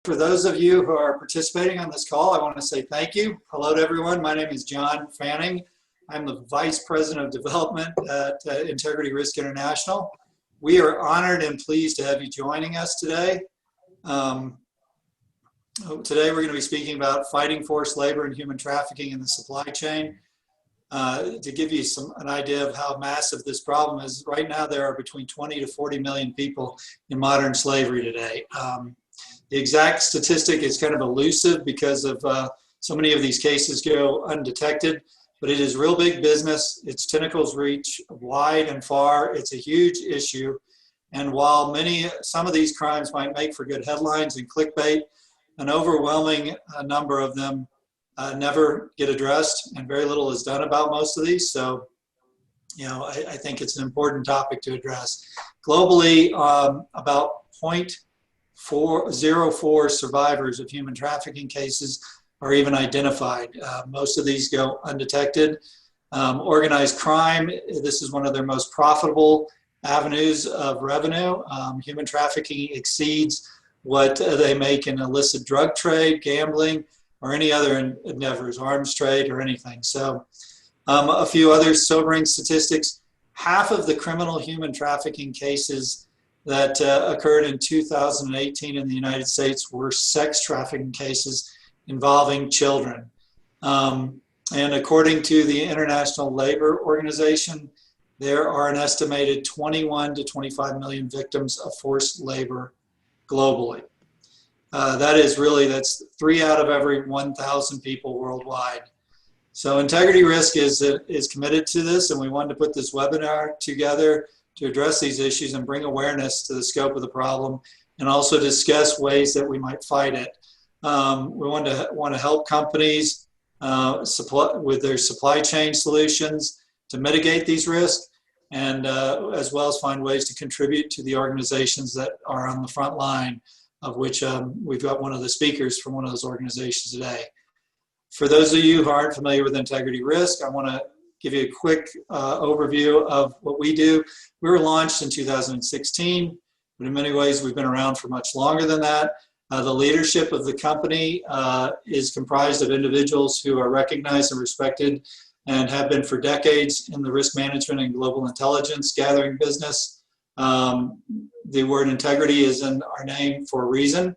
For those of you who are participating on this call, I want to say thank you. Hello to everyone. My name is John Fanning. I'm the Vice President of Development at IntegrityRisk International. We are honored and pleased to have you joining us today. Today we're going to be speaking about fighting forced labor and human trafficking in the supply chain. To give you an idea of how massive this problem is, right now there are between 20 to 40 million people in modern slavery today. The exact statistic is kind of elusive because of so many of these cases go undetected, but it is real big business. Its tentacles reach wide and far. It's a huge issue. And while some of these crimes might make for good headlines and clickbait, an overwhelming number of them never get addressed, and very little is done about most of these. So, I think it's an important topic to address. Globally, about 0.04 survivors of human trafficking cases are even identified. Most of these go undetected. Organized crime, this is one of their most profitable avenues of revenue. Human trafficking exceeds what they make in illicit drug trade, gambling, or any other endeavors, arms trade or anything. So a few other sobering statistics. Half of the criminal human trafficking cases that occurred in 2018 in the United States were sex trafficking cases involving children. And according to the International Labor Organization, there are an estimated 21 to 25 million victims of forced labor globally. That's 3 out of every 1,000 people worldwide. So IntegrityRisk is committed to this, and we wanted to put this webinar together to address these issues and bring awareness to the scope of the problem, and also discuss ways that we might fight it. We want to help companies with their supply chain solutions to mitigate these risks, and as well as find ways to contribute to the organizations that are on the front line, of which we've got one of the speakers from one of those organizations today. For those of you who aren't familiar with IntegrityRisk, I want to give you a quick overview of what we do. We were launched in 2016, but in many ways we've been around for much longer than that. The leadership of the company is comprised of individuals who are recognized and respected and have been for decades in the risk management and global intelligence gathering business. The word integrity is in our name for a reason.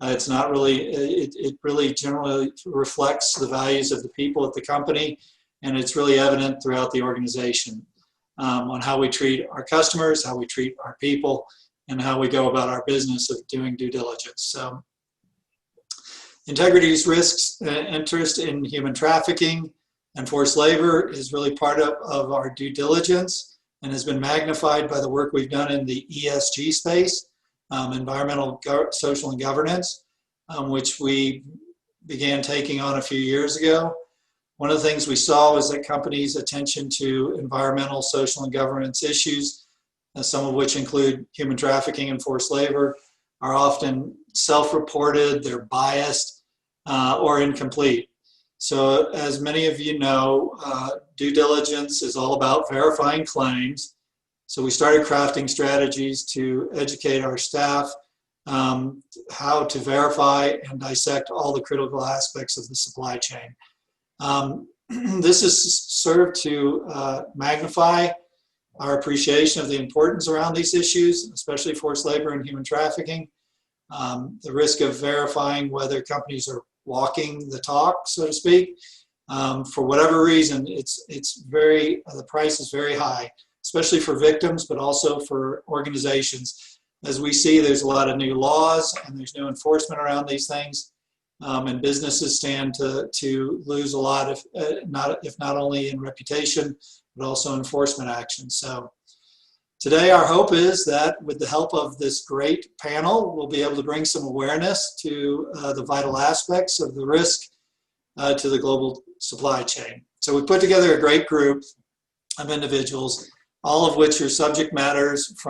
It's not really, it really generally reflects the values of the people at the company, and it's really evident throughout the organization on how we treat our customers, how we treat our people, and how we go about our business of doing due diligence. So IntegrityRisk's interest in human trafficking and forced labor is really part of our due diligence, and has been magnified by the work we've done in the ESG space, environmental, social, and governance, which we began taking on a few years ago. One of the things we saw was that companies' attention to environmental, social, and governance issues, some of which include human trafficking and forced labor, are often self-reported, they're biased, or incomplete. So as many of you know, due diligence is all about verifying claims. So we started crafting strategies to educate our staff how to verify and dissect all the critical aspects of the supply chain. This is served to magnify our appreciation of the importance around these issues, especially forced labor and human trafficking. The risk of verifying whether companies are walking the talk, so to speak. For whatever reason, the price is very high, especially for victims, but also for organizations. As we see, there's a lot of new laws and there's new enforcement around these things, and businesses stand to lose a lot, if not only in reputation, but also enforcement action. So today our hope is that with the help of this great panel, we'll be able to bring some awareness to the vital aspects of the risk to the global supply chain. So we put together a great group of individuals, all of which are subject matter experts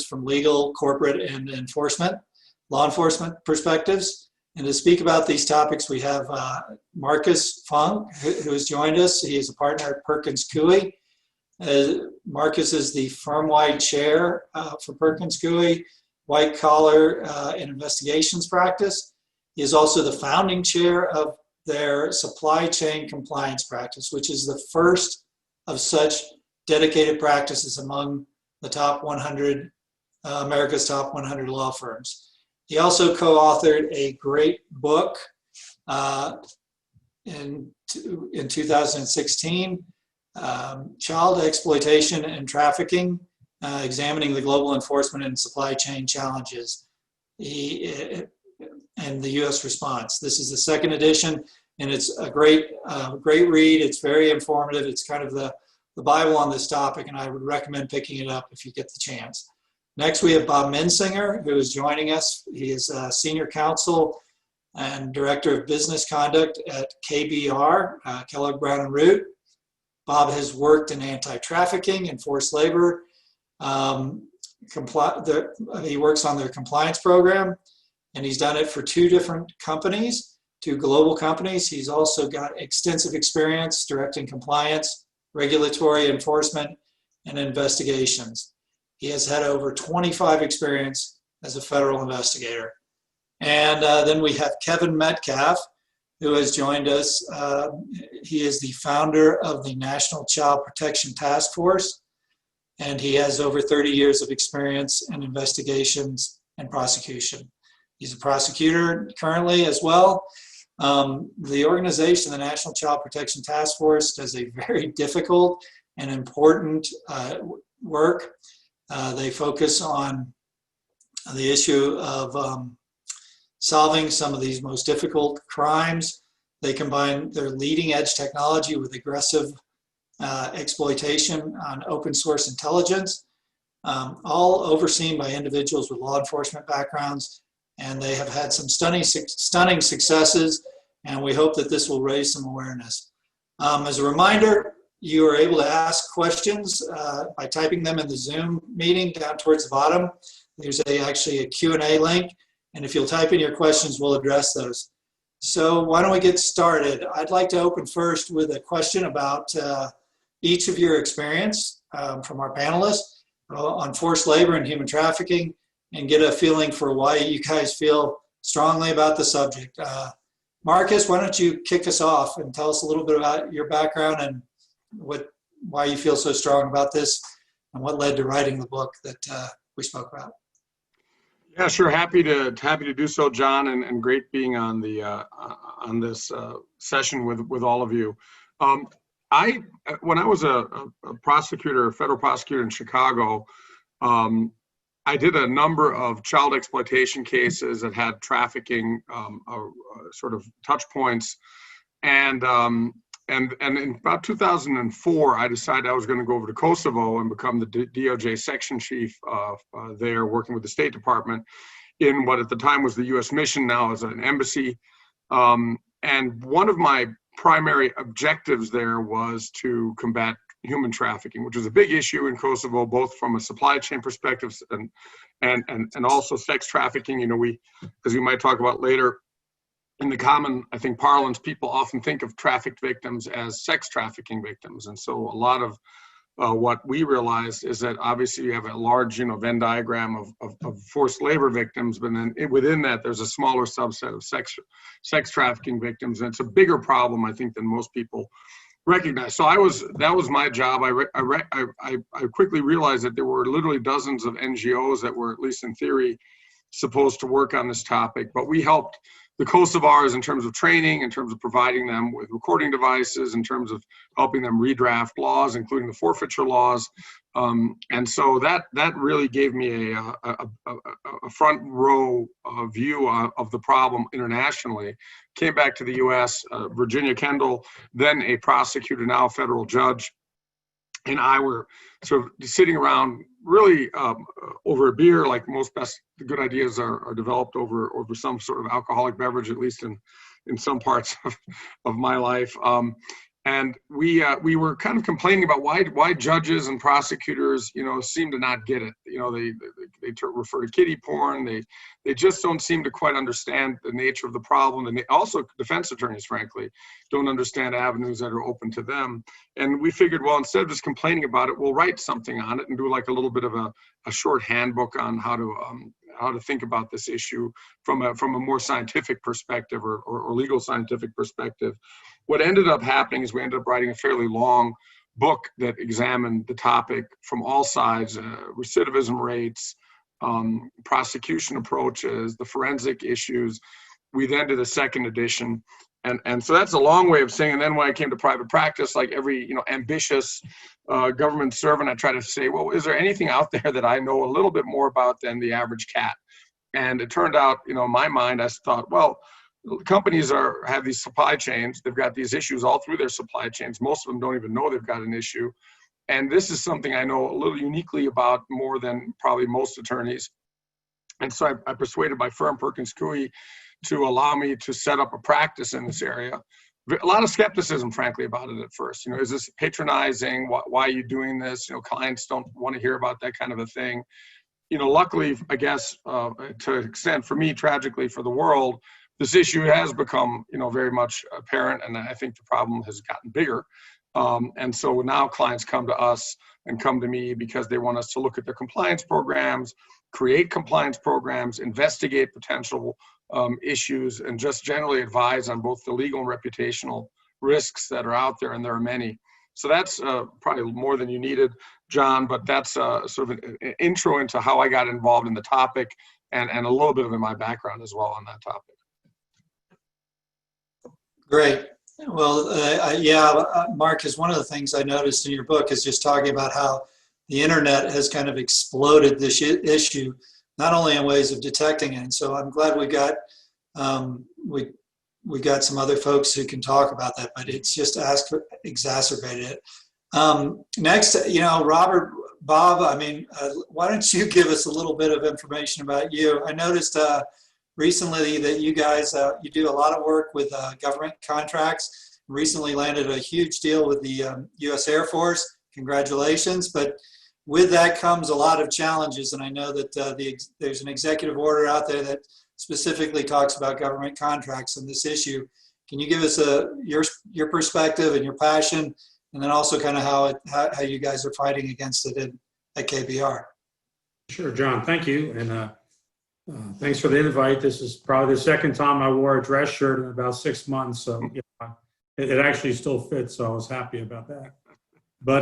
from legal, corporate, and law enforcement perspectives. And to speak about these topics, we have Markus Funk, who has joined us. He is a partner at Perkins Coie. Markus is the firm-wide chair for Perkins Coie, white collar and investigations practice. He is also the founding chair of their supply chain compliance practice, which is the first of such dedicated practices among the top 100, America's top 100 law firms. He also co-authored a great book in 2016, Child Exploitation and Trafficking, Examining the Global Enforcement and Supply Chain Challenges and the U.S. Response. This is the second edition, and it's a great read. It's very informative. It's kind of the Bible on this topic, and I would recommend picking it up if you get the chance. Next, we have Bob Mensinger, who is joining us. He is Senior Counsel and Director of Business Conduct at KBR, Kellogg Brown & Root. Bob has worked in anti-trafficking and forced labor. He works on their compliance program, and he's done it for two different companies, two global companies. He's also got extensive experience directing compliance, regulatory enforcement, and investigations. He has had over 25 experience as a federal investigator. And then we have Kevin Metcalf, who has joined us. He is the founder of the National Child Protection Task Force, and he has over 30 years of experience in investigations and prosecution. He's a prosecutor currently as well. The organization, the National Child Protection Task Force, does a very difficult and important work. They focus on the issue of solving some of these most difficult crimes. They combine their leading edge technology with aggressive exploitation on open source intelligence, all overseen by individuals with law enforcement backgrounds. And they have had some stunning successes, and we hope that this will raise some awareness. As a reminder, you are able to ask questions by typing them in the Zoom meeting down towards the bottom. There's actually a Q&A link, and if you'll type in your questions, we'll address those. So why don't we get started? I'd like to open first with a question about each of your experience from our panelists on forced labor and human trafficking, and get a feeling for why you guys feel strongly about the subject. Markus, why don't you kick us off and tell us a little bit about your background and why you feel so strong about this and what led to writing the book that we spoke about. Yeah, sure. Happy to do so, John, and great being on the on this session with all of you. When I was a federal prosecutor in Chicago, I did a number of child exploitation cases that had trafficking sort of touch points, and in about 2004, I decided I was going to go over to Kosovo and become the DOJ section chief there, working with the State Department in what at the time was the U.S. mission, now is an embassy. And one of my primary objectives there was to combat human trafficking, which was a big issue in Kosovo, both from a supply chain perspective and also sex trafficking. You know, as we might talk about later, in the common, I think, parlance, people often think of trafficked victims as sex trafficking victims. And so a lot of what we realized is that obviously you have a large, Venn diagram of forced labor victims, but then within that, there's a smaller subset of sex trafficking victims. And it's a bigger problem, I think, than most people recognize. So that was my job. I quickly realized that there were literally dozens of NGOs that were, at least in theory, supposed to work on this topic, but we helped the Kosovars in terms of training, in terms of providing them with recording devices, in terms of helping them redraft laws, including the forfeiture laws. And so that really gave me a front row view of the problem internationally. Came back to the US, Virginia Kendall, then a prosecutor, now a federal judge, and I were sort of sitting around really over a beer, like most good ideas are developed over some sort of alcoholic beverage, at least in some parts of my life. And we were kind of complaining about why judges and prosecutors, seem to not get it. They refer to kiddie porn. They just don't seem to quite understand the nature of the problem. And they also, defense attorneys, frankly, don't understand avenues that are open to them. And we figured, well, instead of just complaining about it, we'll write something on it and do like a little bit of a short handbook on how how to think about this issue from a more scientific perspective or legal scientific perspective. What ended up happening is we ended up writing a fairly long book that examined the topic from all sides, recidivism rates, prosecution approaches, the forensic issues. We then did a second edition. And so that's a long way of saying, and then when I came to private practice, like every ambitious government servant, I try to say, well, is there anything out there that I know a little bit more about than the average cat? And it turned out, in my mind, I thought, well, companies have these supply chains. They've got these issues all through their supply chains. Most of them don't even know they've got an issue. And this is something I know a little uniquely about more than probably most attorneys. And so I persuaded my firm, Perkins Coie, to allow me to set up a practice in this area. A lot of skepticism, frankly, about it at first. Is this patronizing? Why are you doing this? Clients don't want to hear about that kind of a thing. Luckily, I guess, to an extent, for me, tragically for the world, this issue has become, very much apparent, and I think the problem has gotten bigger. And so now clients come to us and come to me because they want us to look at their compliance programs, create compliance programs, investigate potential issues, and just generally advise on both the legal and reputational risks that are out there, and there are many. So that's probably more than you needed, John, but that's sort of an intro into how I got involved in the topic and a little bit of in my background as well on that topic. Great. Well, Marcus, one of the things I noticed in your book is just talking about how the internet has kind of exploded this issue, not only in ways of detecting it. And so I'm glad we got some other folks who can talk about that, but it's just exacerbated it. Next, Robert, Bob, why don't you give us a little bit of information about you? I noticed recently that you guys, you do a lot of work with government contracts, recently landed a huge deal with the U.S. Air Force. Congratulations. But with that comes a lot of challenges. And I know that there's an executive order out there that specifically talks about government contracts and this issue. Can you give us your perspective and your passion, and then also kind of how you guys are fighting against it at KBR? Sure, John. Thank you. And thanks for the invite. This is probably the second time I wore a dress shirt in about 6 months. So it actually still fits. So I was happy about that. But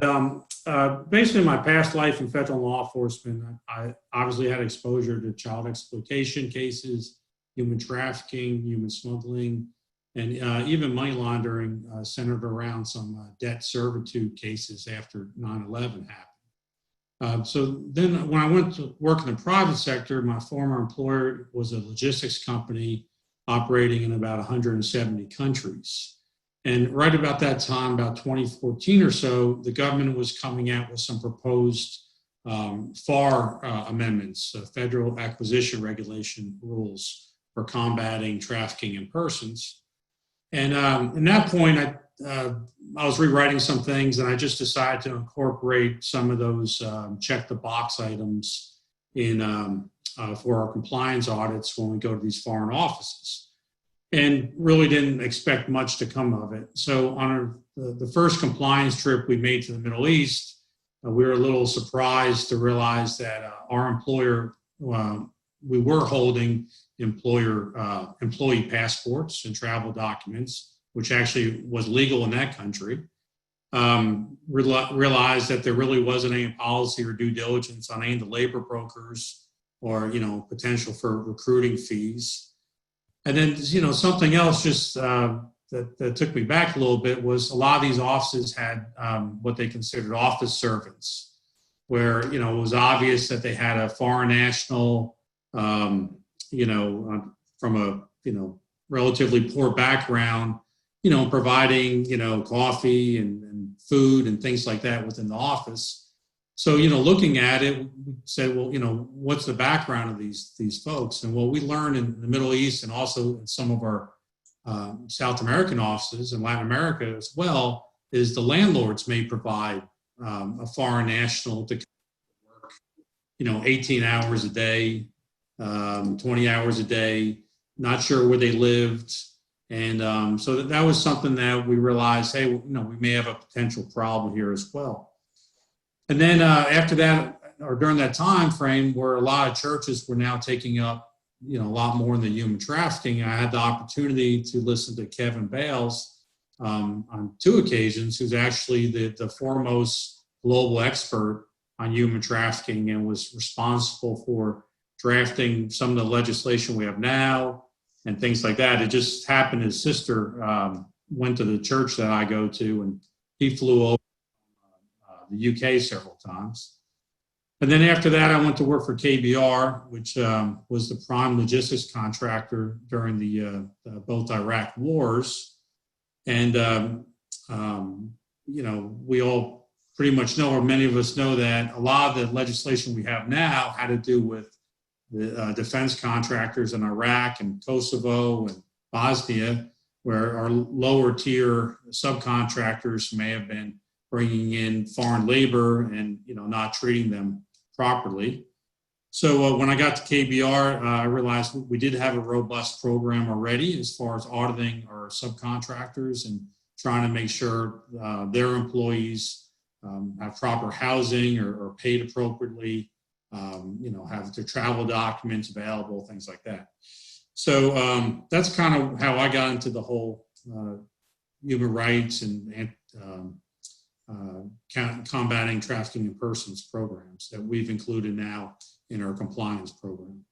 basically, in my past life in federal law enforcement, I obviously had exposure to child exploitation cases, human trafficking, human smuggling, and even money laundering centered around some debt servitude cases after 9/11 happened. So then when I went to work in the private sector, my former employer was a logistics company operating in about 170 countries. And right about that time, about 2014 or so, the government was coming out with some proposed FAR amendments, federal acquisition regulation rules for combating trafficking in persons. And at that point, I was rewriting some things, and I just decided to incorporate some of those check the box items in for our compliance audits when we go to these foreign offices. And really didn't expect much to come of it. So on the first compliance trip we made to the Middle East, we were a little surprised to realize that our employer, we were holding employee passports and travel documents, which actually was legal in that country. Realized that there really wasn't any policy or due diligence on any of the labor brokers or potential for recruiting fees. And then, something else just that took me back a little bit was a lot of these offices had what they considered office servants, where, it was obvious that they had a foreign national, from a, relatively poor background, providing, coffee and food and things like that within the office. So, looking at it, we said, well, what's the background of these folks? And what we learned in the Middle East and also in some of our South American offices and Latin America as well, is the landlords may provide a foreign national to work, 18 hours a day, 20 hours a day, not sure where they lived. And so that was something that we realized, hey, we may have a potential problem here as well. And then after that, during that time frame where a lot of churches were now taking up, a lot more in the human trafficking, I had the opportunity to listen to Kevin Bales on 2 occasions, who's actually the foremost global expert on human trafficking and was responsible for drafting some of the legislation we have now and things like that. It just happened his sister went to the church that I go to, and he flew over the UK several times. And then after that, I went to work for KBR, which was the prime logistics contractor during the both Iraq wars. And, we all pretty much know, or many of us know, that a lot of the legislation we have now had to do with the defense contractors in Iraq and Kosovo and Bosnia, where our lower tier subcontractors may have been bringing in foreign labor and not treating them properly. So when I got to KBR, I realized we did have a robust program already as far as auditing our subcontractors and trying to make sure their employees have proper housing or paid appropriately, have their travel documents available, things like that. So that's kind of how I got into the whole human rights and combating trafficking in persons programs that we've included now in our compliance program.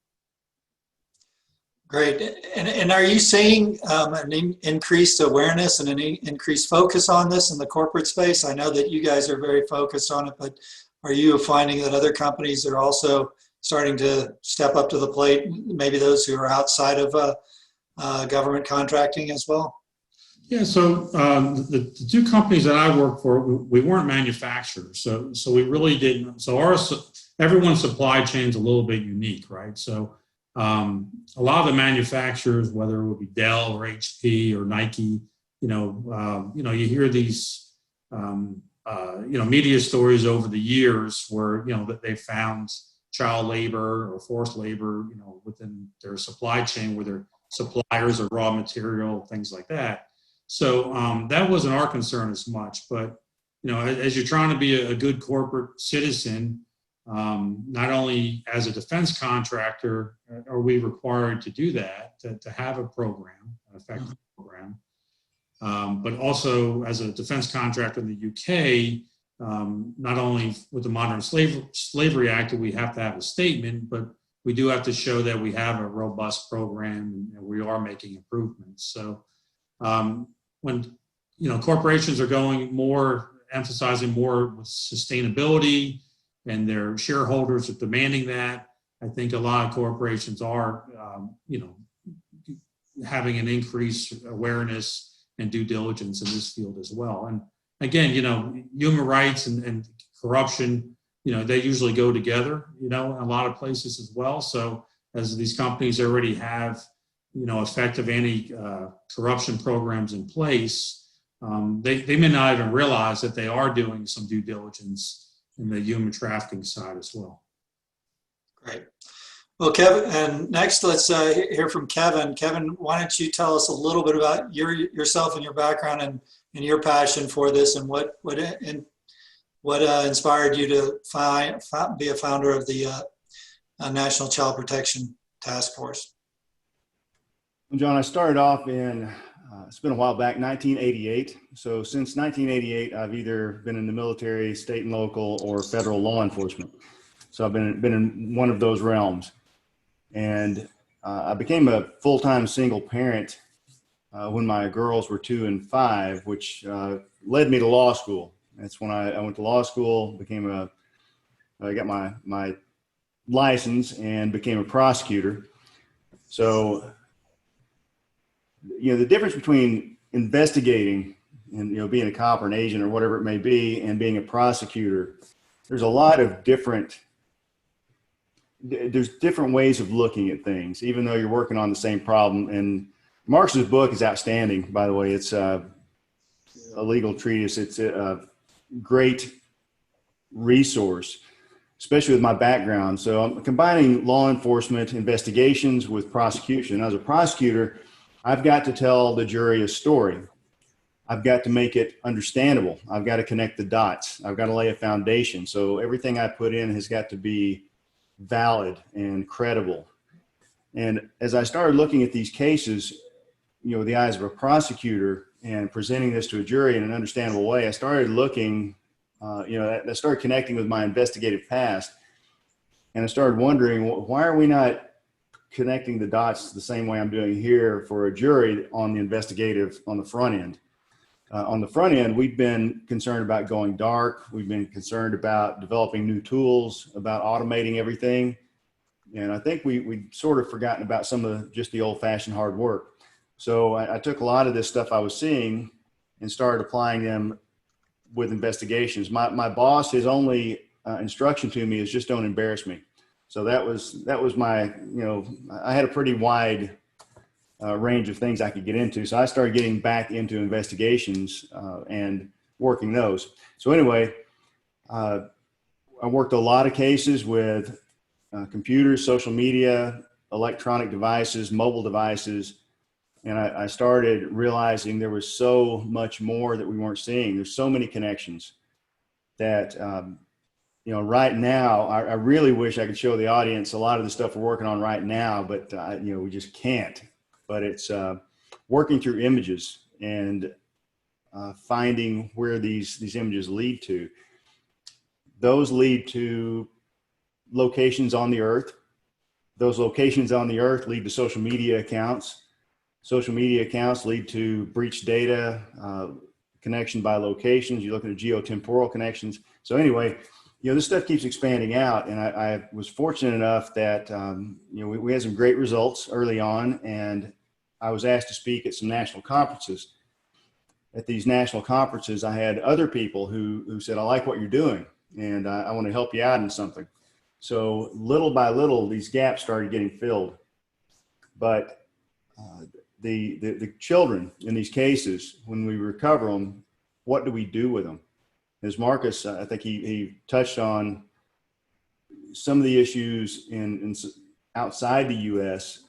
Great. And are you seeing an increased awareness and an increased focus on this in the corporate space? I know that you guys are very focused on it, but are you finding that other companies are also starting to step up to the plate, maybe those who are outside of government contracting as well? Yeah, so the 2 companies that I work for, we weren't manufacturers, so we really didn't. So everyone's supply chain is a little bit unique, right? So a lot of the manufacturers, whether it would be Dell or HP or Nike, you hear these media stories over the years where that they found child labor or forced labor, within their supply chain, where their suppliers of raw material, things like that. So that wasn't our concern as much, but as you're trying to be a good corporate citizen, not only as a defense contractor are we required to do that, to have a program, an effective program, but also as a defense contractor in the UK, not only with the Modern Slavery Act, we have to have a statement, but we do have to show that we have a robust program and we are making improvements. So when corporations are going more, emphasizing more with sustainability, and their shareholders are demanding that, I think a lot of corporations are having an increased awareness and due diligence in this field as well. And again, human rights and corruption, they usually go together, in a lot of places as well. So as these companies already have, effective anti-corruption programs in place, they may not even realize that they are doing some due diligence in the human trafficking side as well. Great. Well, Kevin, and next let's hear from Kevin. Kevin, why don't you tell us a little bit about yourself and your background and your passion for this, and what inspired you to be a founder of the National Child Protection Task Force? John, I started off in, it's been a while back, 1988. So since 1988, I've either been in the military, state and local, or federal law enforcement. So I've been in one of those realms. And I became a full-time single parent when my girls were 2 and 5, which led me to law school. That's when I went to law school, I got my license and became a prosecutor. So, the difference between investigating and, being a cop or an agent or whatever it may be, and being a prosecutor, there's a lot of different ways of looking at things, even though you're working on the same problem. And Markus's book is outstanding, by the way. It's a legal treatise. It's a great resource, especially with my background. So I'm combining law enforcement investigations with prosecution. As a prosecutor, I've got to tell the jury a story. I've got to make it understandable. I've got to connect the dots. I've got to lay a foundation. So everything I put in has got to be valid and credible. And as I started looking at these cases, with the eyes of a prosecutor and presenting this to a jury in an understandable way, I started looking, I started connecting with my investigative past. And I started wondering, why are we not connecting the dots the same way I'm doing here for a jury on the front end? On the front end, we've been concerned about going dark. We've been concerned about developing new tools, about automating everything. And I think we sort of forgotten about some of just the old fashioned hard work. So I took a lot of this stuff I was seeing and started applying them with investigations. My boss, his only instruction to me is just don't embarrass me. So that was my, I had a pretty wide range of things I could get into. So I started getting back into investigations and working those. So anyway, I worked a lot of cases with computers, social media, electronic devices, mobile devices. And I started realizing there was so much more that we weren't seeing. There's so many connections that, right now, I really wish I could show the audience a lot of the stuff we're working on right now, but, we just can't. But it's working through images and finding where these images lead to. Those lead to locations on the earth. Those locations on the earth lead to social media accounts. Social media accounts lead to breached data, connection by locations. You're looking at geotemporal connections. So anyway, this stuff keeps expanding out. And I was fortunate enough that, we had some great results early on, and I was asked to speak at some national conferences. At these national conferences, I had other people who said, I like what you're doing, and I want to help you out in something. So little by little, these gaps started getting filled. But the children in these cases, when we recover them, what do we do with them? As Markus, I think he touched on some of the issues in outside the U.S.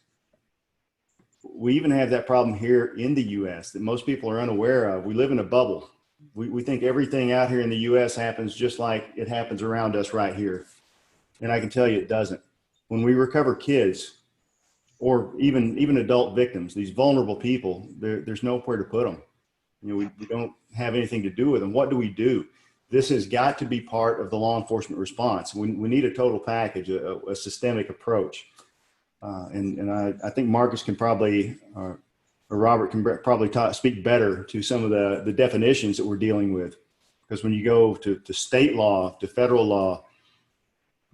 We even have that problem here in the U.S. that most people are unaware of. We live in a bubble. We think everything out here in the U.S. happens just like it happens around us right here. And I can tell you it doesn't. When we recover kids, or even adult victims, these vulnerable people, there's nowhere to put them. We don't have anything to do with them. What do we do? This has got to be part of the law enforcement response. We need a total package, a systemic approach. And I think Markus can probably, or Robert can probably speak better to some of the definitions that we're dealing with. Because when you go to state law, to federal law,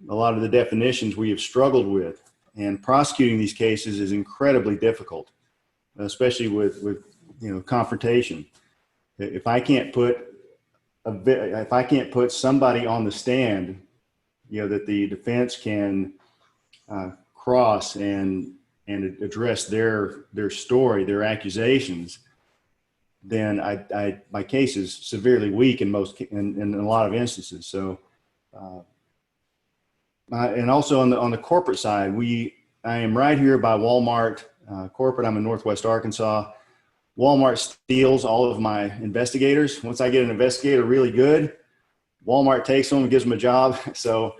a lot of the definitions we have struggled with. And prosecuting these cases is incredibly difficult, especially with confrontation. If I can't put somebody on the stand, that the defense can cross and address their story, their accusations, then my case is severely weak in a lot of instances. So. And also on the corporate side, I am right here by Walmart corporate. I'm in Northwest Arkansas. Walmart steals all of my investigators. Once I get an investigator really good, Walmart takes them and gives them a job. So,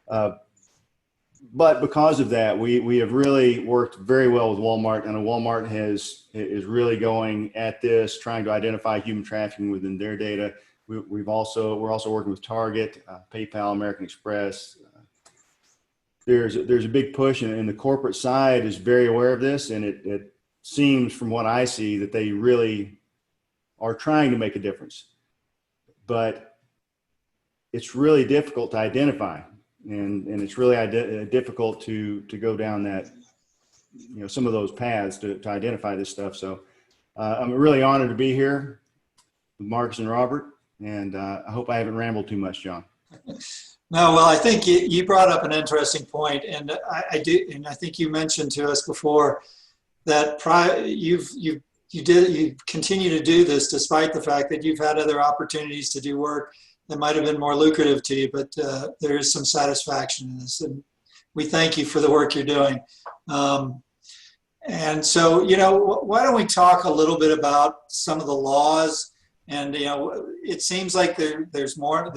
but because of that, we have really worked very well with Walmart, and Walmart is really going at this, trying to identify human trafficking within their data. We're also working with Target, PayPal, American Express. There's a big push, and the corporate side is very aware of this, and it seems from what I see that they really are trying to make a difference. But it's really difficult to identify, and it's really difficult to go down that, some of those paths to identify this stuff. So I'm really honored to be here with Markus and Robert, and I hope I haven't rambled too much, John. No, well, I think you brought up an interesting point, and I think you mentioned to us before that you continue to do this despite the fact that you've had other opportunities to do work that might have been more lucrative to you, but there is some satisfaction in this, and we thank you for the work you're doing. And so, why don't we talk a little bit about some of the laws? And, it seems like there's more.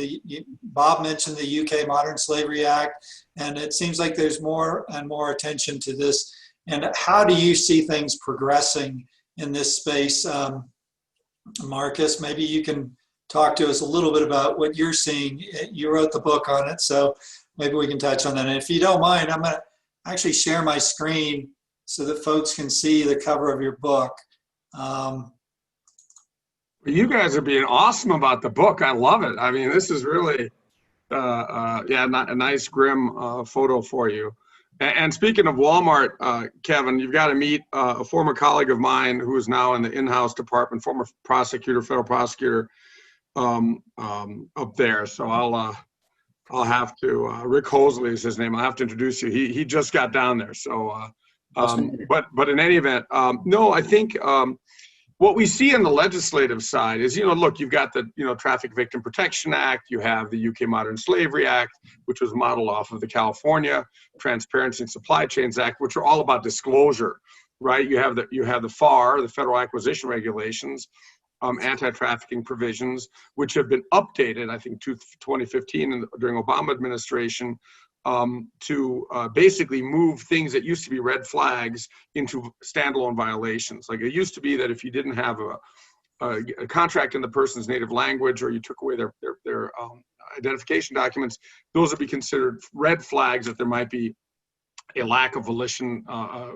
Bob mentioned the UK Modern Slavery Act, and it seems like there's more and more attention to this. And how do you see things progressing in this space? Marcus, maybe you can talk to us a little bit about what you're seeing. You wrote the book on it, so maybe we can touch on that. And if you don't mind, I'm going to actually share my screen so that folks can see the cover of your book. You guys are being awesome about the book. I love it. I mean, this is really, a nice grim photo for you. And speaking of Walmart, Kevin, you've got to meet a former colleague of mine who is now in the in-house department, former prosecutor, federal prosecutor up there. So I'll have to, Rick Hosley is his name. I'll have to introduce you. He just got down there. So, but in any event, no, I think what we see on the legislative side is, look, you've got the, Traffic Victim Protection Act, you have the UK Modern Slavery Act, which was modeled off of the California Transparency and Supply Chains Act, which are all about disclosure, right? You have the FAR, the Federal Acquisition Regulations, Anti-Trafficking Provisions, which have been updated, I think, to 2015 during Obama administration, to basically move things that used to be red flags into standalone violations. Like, it used to be that if you didn't have a contract in the person's native language, or you took away their identification documents, those would be considered red flags that there might be a lack of volition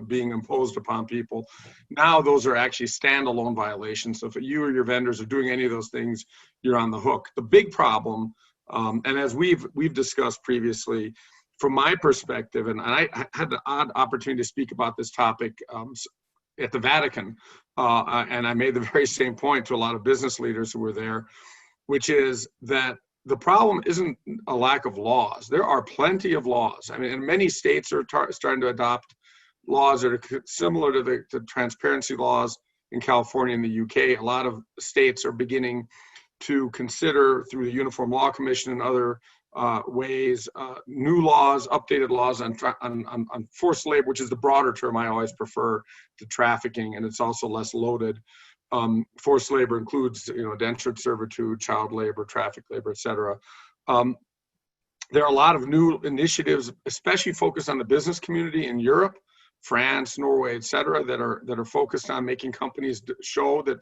being imposed upon people. Now those are actually standalone violations. So if you or your vendors are doing any of those things, you're on the hook. The big problem, and as we've discussed previously, from my perspective, and I had the odd opportunity to speak about this topic at the Vatican, and I made the very same point to a lot of business leaders who were there, which is that the problem isn't a lack of laws. There are plenty of laws. I mean, and many states are starting to adopt laws that are similar to the transparency laws in California and the UK. A lot of states are beginning to consider, through the Uniform Law Commission and other ways, new laws, updated laws on forced labor, which is the broader term I always prefer to trafficking, and it's also less loaded. Forced labor includes, indentured servitude, child labor, traffic labor, et cetera. There are a lot of new initiatives, especially focused on the business community in Europe, France, Norway, et cetera, that are focused on making companies show that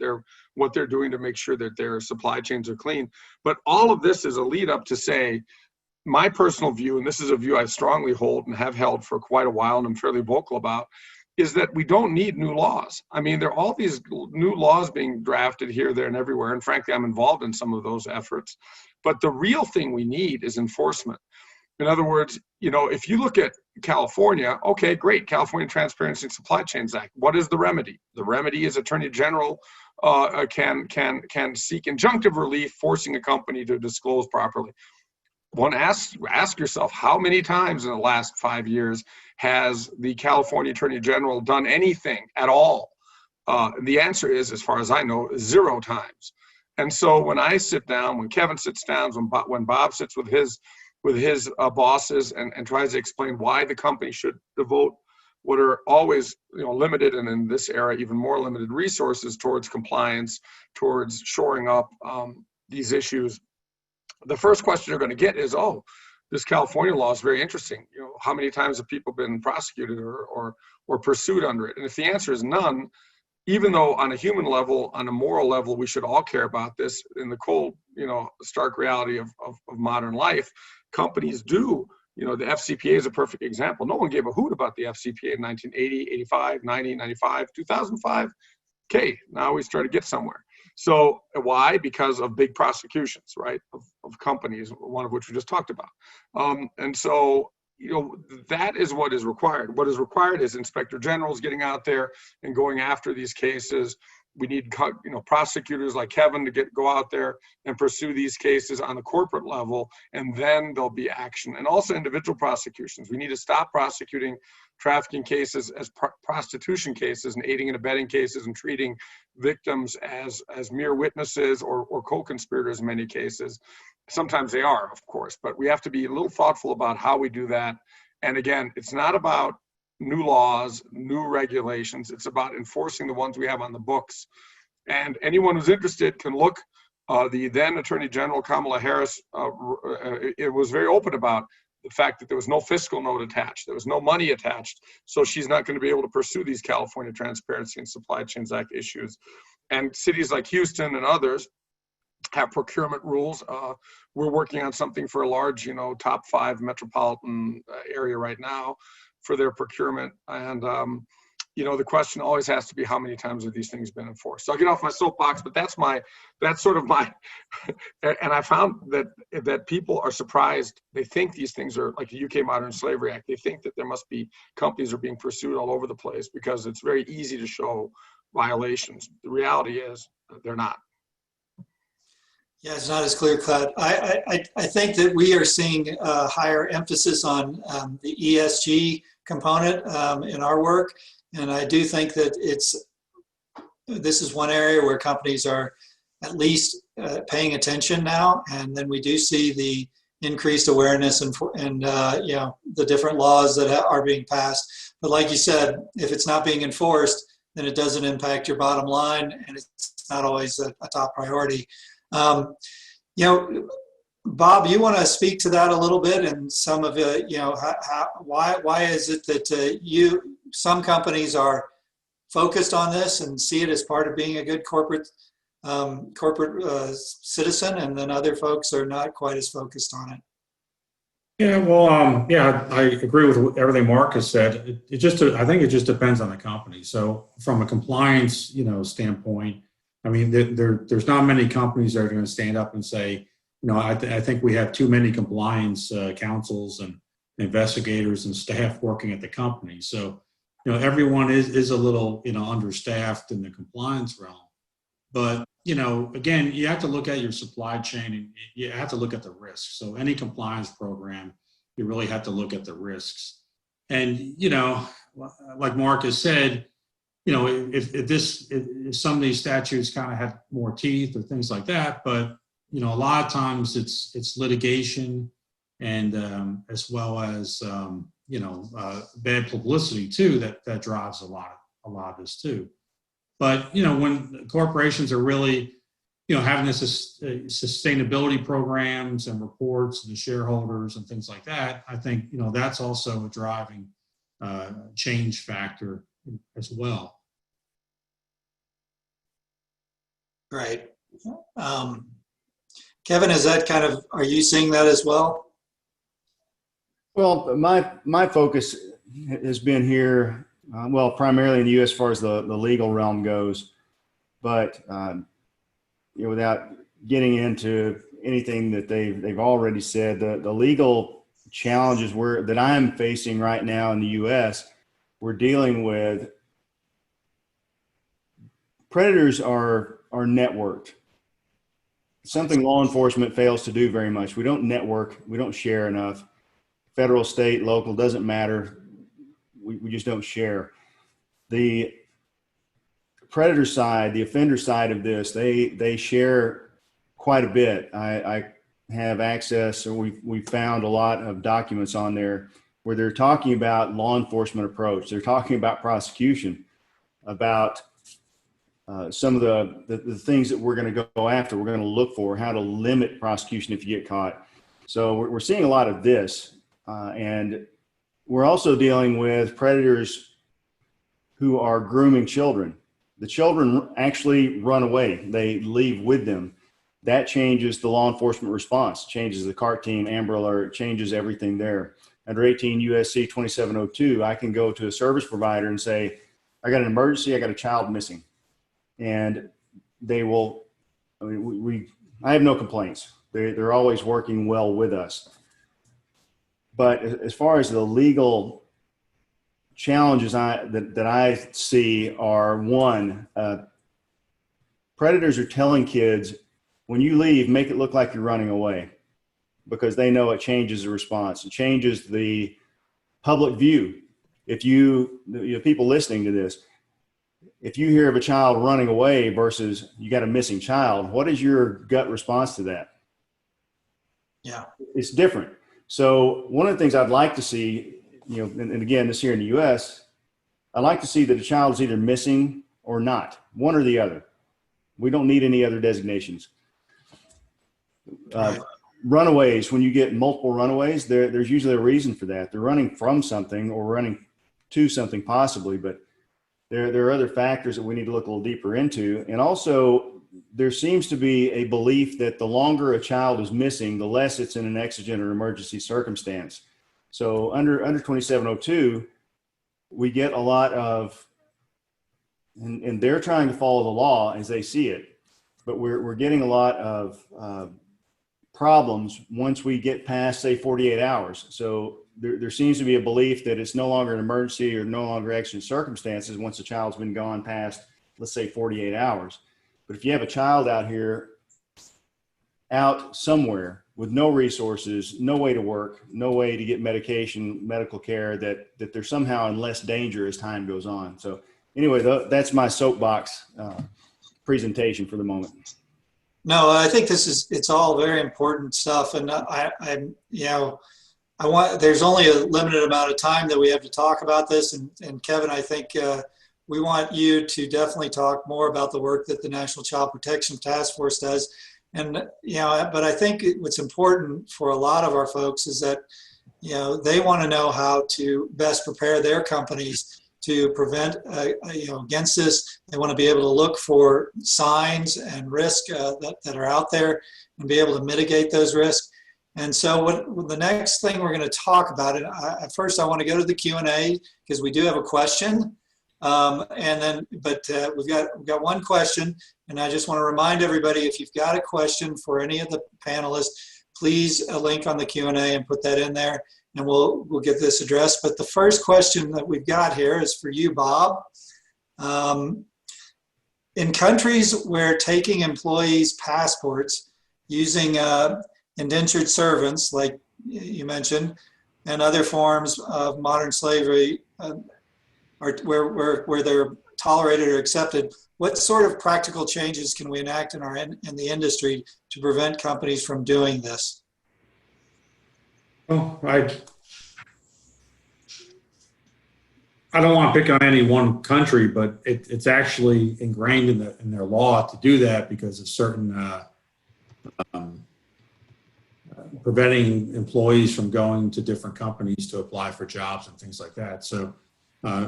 what they're doing to make sure that their supply chains are clean. But all of this is a lead up to say, my personal view, and this is a view I strongly hold and have held for quite a while, and I'm fairly vocal about, is that we don't need new laws. I mean, there are all these new laws being drafted here, there, and everywhere, and frankly, I'm involved in some of those efforts. But the real thing we need is enforcement. In other words, if you look at California, okay, great, California Transparency and Supply Chains Act. What is the remedy? The remedy is Attorney General can seek injunctive relief, forcing a company to disclose properly. One ask yourself, how many times in the last 5 years has the California Attorney General done anything at all? The answer is, as far as I know, 0 times. And so when I sit down, when Kevin sits down, when Bob sits with his bosses and tries to explain why the company should devote what are always limited, and in this era even more limited, resources towards compliance, towards shoring up these issues, the first question you're going to get is, oh, this California law is very interesting. How many times have people been prosecuted or pursued under it? And if the answer is none, even though on a human level, on a moral level, we should all care about this, in the cold, stark reality of modern life, companies do. The FCPA is a perfect example. No one gave a hoot about the FCPA in 1980, 85, 90, 95, 2005. Okay, now we start to get somewhere. So why? Because of big prosecutions, right, of companies, one of which we just talked about. And so, that is what is required. What is required is inspector generals getting out there and going after these cases. We need, prosecutors like Kevin to go out there and pursue these cases on the corporate level, and then there'll be action. And also individual prosecutions. We need to stop prosecuting trafficking cases as prostitution cases and aiding and abetting cases, and treating victims as mere witnesses or co-conspirators in many cases. Sometimes they are, of course, but we have to be a little thoughtful about how we do that. And again, it's not about new laws, new regulations. It's about enforcing the ones we have on the books. And anyone who's interested can look. The then Attorney General Kamala Harris it was very open about the fact that there was no fiscal note attached. There was no money attached. So she's not going to be able to pursue these California Transparency and Supply Chains Act issues. And cities like Houston and others have procurement rules. We're working on something for a large, top 5 metropolitan area right now for their procurement. And, the question always has to be, how many times have these things been enforced? So I'll get off my soapbox, but that's sort of my, and I found that people are surprised. They think these things are like the UK Modern Slavery Act. They think that there must be companies are being pursued all over the place because it's very easy to show violations. The reality is they're not. Yeah, it's not as clear cut. I think that we are seeing a higher emphasis on the ESG component in our work. And I do think that this is one area where companies are at least paying attention now. And then we do see the increased awareness and the different laws that are being passed. But like you said, if it's not being enforced, then it doesn't impact your bottom line, and it's not always a top priority. Bob, you want to speak to that a little bit, and some of it, why is it that some companies are focused on this and see it as part of being a good corporate citizen, and then other folks are not quite as focused on it? Yeah, well, I agree with everything Markus said. I think it just depends on the company. So from a compliance, standpoint, I mean, there's not many companies that are going to stand up and say, I think we have too many compliance counsels and investigators and staff working at the company. So, everyone is a little, understaffed in the compliance realm. But, again, you have to look at your supply chain, and you have to look at the risks. So any compliance program, you really have to look at the risks. And, like Markus said, if some of these statutes kind of had more teeth or things like that, but, a lot of times it's litigation and as well as, bad publicity too, that drives a lot of this too. But, when corporations are really, having this sustainability programs and reports to the shareholders and things like that, I think, that's also a driving change factor as well. Right. Kevin, is that are you seeing that as well? Well, my focus has been here, primarily in the U.S. as far as the legal realm goes, but without getting into anything that they've already said, the legal challenges that I'm facing right now in the U.S., we're dealing with predators are networked. Something law enforcement fails to do very much. We don't network. We don't share enough. Federal, state, local, doesn't matter. We just don't share. The predator side, the offender side of this, they share quite a bit. I have access, or we found a lot of documents on there where they're talking about law enforcement approach. They're talking about prosecution, about some of the things that we're going to go after, we're going to look for, how to limit prosecution if you get caught. So we're seeing a lot of this. And we're also dealing with predators who are grooming children. The children actually run away. They leave with them. That changes the law enforcement response, changes the CART team, Amber Alert, changes everything there. Under 18 USC 2702, I can go to a service provider and say, I got an emergency, I got a child missing. And they will, I have no complaints. They're always working well with us. But as far as the legal challenges that I see are, one, predators are telling kids, when you leave, make it look like you're running away, because they know it changes the response. It changes the public view. If people listening to this, if you hear of a child running away versus you got a missing child, what is your gut response to that? Yeah, it's different. So one of the things I'd like to see and again, this here in the U.S., I like to see that a child is either missing or not, one or the other. We don't need any other designations. Runaways, when you get multiple runaways, there's usually a reason for that. They're running from something or running to something possibly, but there are other factors that we need to look a little deeper into. And also, there seems to be a belief that the longer a child is missing, the less it's in an exigent or emergency circumstance. So under 2702, we get a lot of, and they're trying to follow the law as they see it, but we're getting a lot of problems once we get past, say, 48 hours. So there seems to be a belief that it's no longer an emergency or no longer exigent circumstances once a child's been gone past, let's say, 48 hours. But if you have a child out here, out somewhere with no resources, no way to work, no way to get medication, medical care, that they're somehow in less danger as time goes on. So anyway, that's my soapbox presentation for the moment. No, I think it's all very important stuff. And there's only a limited amount of time that we have to talk about this. And Kevin, I think we want you to definitely talk more about the work that the National Child Protection Task Force does. And, but I think what's important for a lot of our folks is that, they want to know how to best prepare their companies to prevent, against this. They want to be able to look for signs and risk that are out there and be able to mitigate those risks. And so what the next thing we're going to talk about, and first I want to go to the Q&A because we do have a question. We've got one question, and I just want to remind everybody, if you've got a question for any of the panelists, please link on the Q&A and put that in there, and we'll get this addressed. But the first question that we've got here is for you, Bob. In countries where taking employees' passports using indentured servants, like you mentioned, and other forms of modern slavery, or where they're tolerated or accepted, what sort of practical changes can we enact in the industry to prevent companies from doing this? Well, I don't want to pick on any one country, but it's actually ingrained in their law to do that because of certain preventing employees from going to different companies to apply for jobs and things like that. So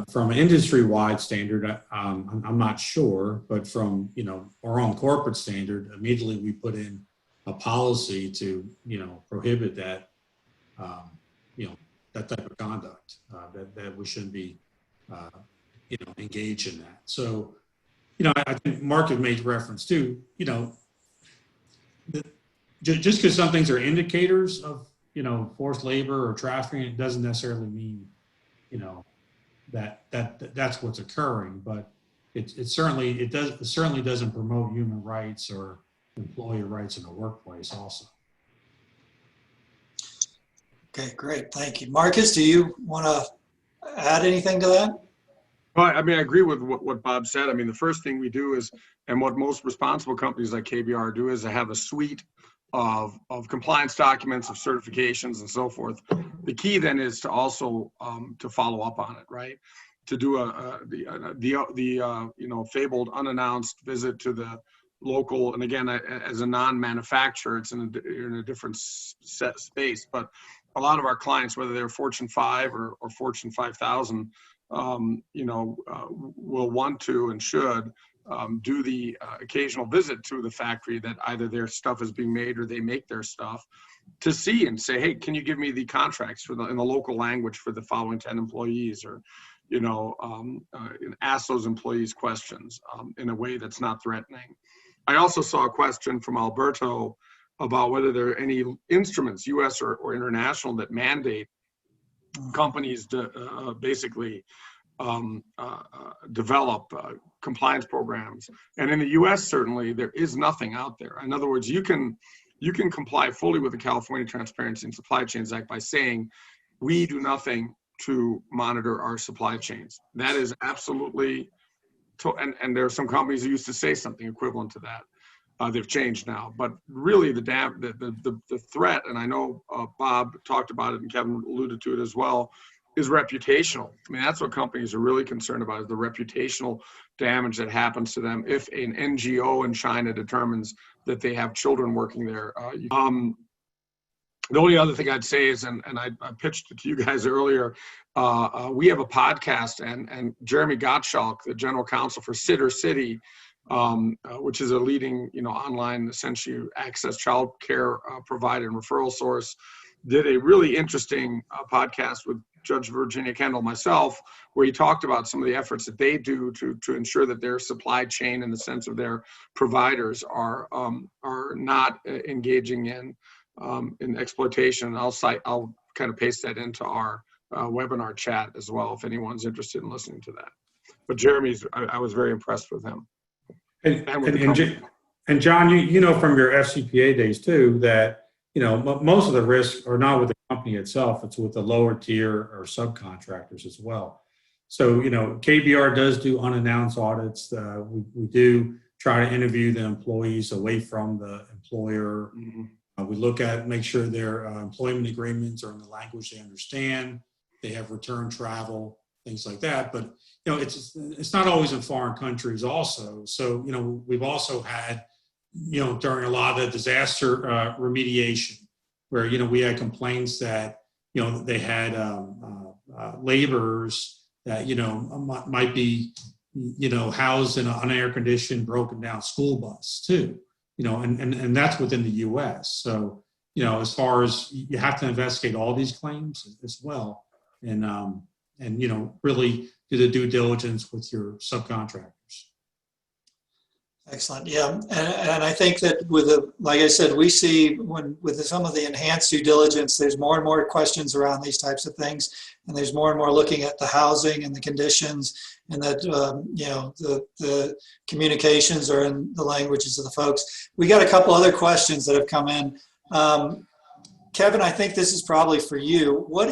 from an industry-wide standard, I'm not sure, but from our own corporate standard, immediately we put in a policy to prohibit that that type of conduct, that we shouldn't be engaged in that. So I think Mark had made reference to just because some things are indicators of forced labor or trafficking, it doesn't necessarily mean that's what's occurring, but it certainly doesn't promote human rights or employee rights in the workplace also. Okay, great, thank you. Marcus, do you want to add anything to that? Well, I agree with what Bob said. The first thing we do is, and what most responsible companies like KBR do, is to have a suite of compliance documents, of certifications, and so forth. The key then is to also to follow up on it, right? To do the fabled unannounced visit to the local, and again, as a non-manufacturer, it's in a different set space. But a lot of our clients, whether they're Fortune 5 or Fortune 5,000, will want to and should do the occasional visit to the factory that either their stuff is being made or they make their stuff, to see and say, hey, can you give me the contracts in the local language for the following 10 employees, or ask those employees questions in a way that's not threatening. I also saw a question from Alberto about whether there are any instruments, U.S. or international, that mandate companies to basically develop compliance programs. And in the U.S., certainly, there is nothing out there. In other words, you can comply fully with the California Transparency in Supply Chains Act by saying, we do nothing to monitor our supply chains. That is absolutely, and there are some companies who used to say something equivalent to that. They've changed now, but really the threat, and I know Bob talked about it and Kevin alluded to it as well, is reputational. I mean, that's what companies are really concerned about, is the reputational damage that happens to them if an NGO in China determines that they have children working there. The only other thing I'd say is, and I pitched it to you guys earlier, we have a podcast, and Jeremy Gottschalk, the general counsel for Sitter City, which is a leading, online, essentially, access child care provider and referral source, did a really interesting podcast with Judge Virginia Kendall, myself, where he talked about some of the efforts that they do to ensure that their supply chain, in the sense of their providers, are not engaging in exploitation. I'll kind of paste that into our webinar chat as well, if anyone's interested in listening to that. But Jeremy's, I was very impressed with him. And John, you know from your FCPA days too that most of the risks are not with the company itself; it's with the lower tier or subcontractors as well. So KBR does do unannounced audits. We do try to interview the employees away from the employer. Mm-hmm. We look at make sure their employment agreements are in the language they understand. They have return travel, things like that. But it's not always in foreign countries also. So we've also had during a lot of the disaster remediation where we had complaints that they had laborers that might be housed in an unair conditioned, broken down school bus too. And that's within the U.S. So, as far as you have to investigate all these claims as well, and really do the due diligence with your subcontractors. Excellent. Yeah, and I think that like I said, we see with some of the enhanced due diligence, there's more and more questions around these types of things, and there's more and more looking at the housing and the conditions, and that the communications are in the languages of the folks. We got a couple other questions that have come in. Kevin, I think this is probably for you. What